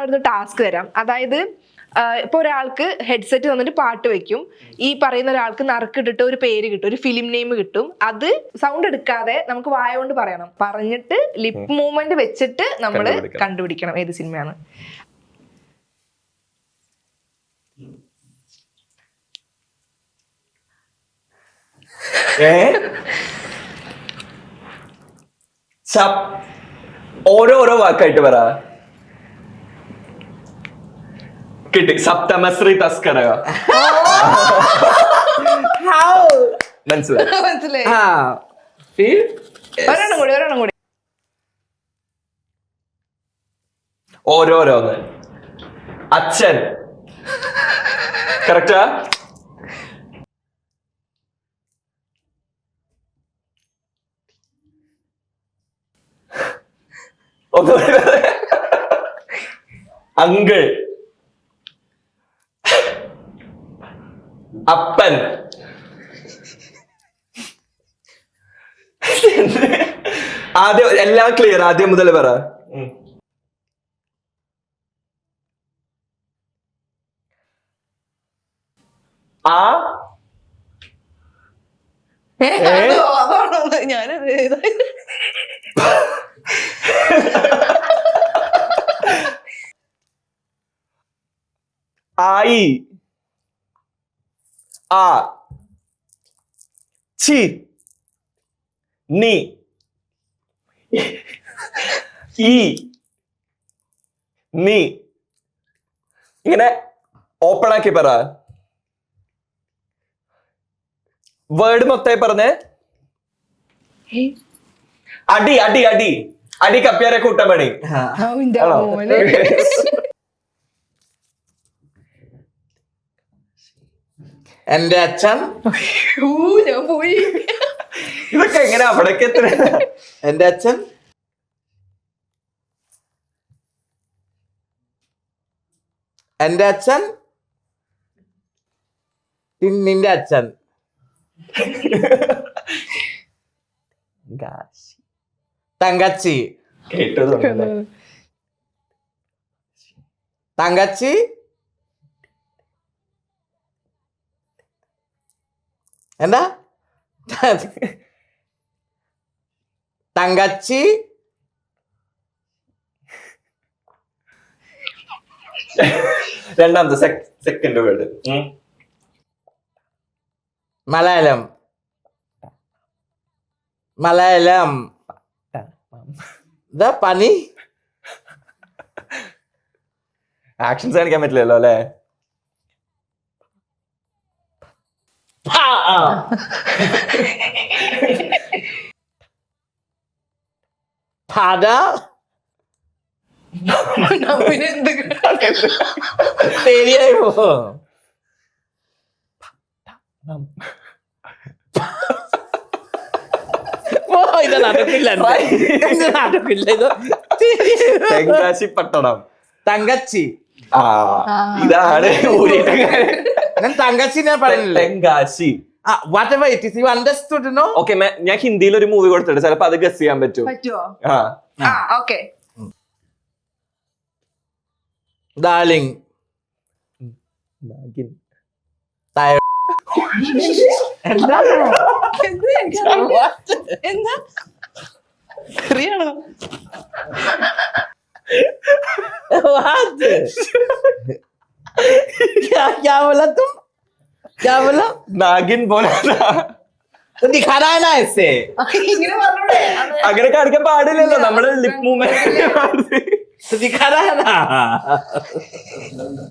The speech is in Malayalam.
ഒരു ടാസ്ക് തരാം. അതായത് ഇപ്പൊ ഒരാൾക്ക് ഹെഡ്സെറ്റ് തന്നിട്ട് പാട്ട് വെക്കും. ഈ പറയുന്ന ഒരാൾക്ക് നറുക്കിട്ടിട്ട് ഒരു പേര് കിട്ടും, ഒരു ഫിലിം നെയിം കിട്ടും. അത് സൗണ്ട് എടുക്കാതെ നമുക്ക് വായ കൊണ്ട് പറയണം. പറഞ്ഞിട്ട് ലിപ്പ് മൂവ്മെന്റ് വെച്ചിട്ട് നമ്മൾ കണ്ടുപിടിക്കണം ഏത് സിനിമയാണ്. ഓരോരോ വാക്കായിട്ട് പറ. കിട്ടി. സപ്തമശ്രീ തസ്കര. മനസ്സിലായി. ഒരെണ്ണം കൂടി. ഓരോരോന്ന്. അച്ഛൻ. കറക്റ്റാ? അങ്കിൾ. അപ്പൻ. ആദ്യം എല്ലാം ക്ലിയർ. ആദ്യം മുതൽ പറ. ആ ഞാനത് ആയി. ആ ചി നീ ഈ നീ. ഇങ്ങനെ ഓപ്പൺ ആക്കി പറ. വേർഡ് മൊത്തമായി പറഞ്ഞേ. അടി അടി അടി അടി കപ്പ്യാരെ കൂട്ടമണി. എന്റെ അച്ഛൻ. ഞാൻ പോയി. ഇതൊക്കെ എങ്ങനെ അവിടേക്ക് എത്ര? എന്റെ അച്ഛൻ. എന്റെ അച്ഛൻ. നിന്റെ അച്ഛൻ. തങ്കച്ചി. തങ്കച്ചി. എന്താ? തങ്കച്ചി. രണ്ടാമത്തെ സെക്കൻഡ് വേർഡ്. മലയാളം. മലയാളം. പനി. ആക്ഷൻസ് കാണിക്കാൻ പറ്റില്ലല്ലോ അല്ലെ? ശരിയായോ? ഇത് നടക്കില്ല. പട്ടണം. തങ്കച്ചി. ഇതാണ് ഞാൻ തങ്കച്ചി ഞാൻ പറഞ്ഞില്ലേ. Tenkasi. whatever it is, you understood, no? Okay, ഞാൻ ഹിന്ദിയിൽ ഒരു മൂവി കൊടുത്തിട്ട് ചിലപ്പോ അത് ഗസ് ചെയ്യാൻ പറ്റുമോ? ഓക്കെ. ഡാർലിംഗ്. എന്താ क्या बोला तुम? क्या बोला? नागिन बोला था. तो दिखा रहा है ना ऐसे. അങ്ങനെ കാണിക്കാൻ പാടില്ലല്ലോ. നമ്മള് ലിപ് മൂവ്മെന്റ് तो दिखा रहा है ना.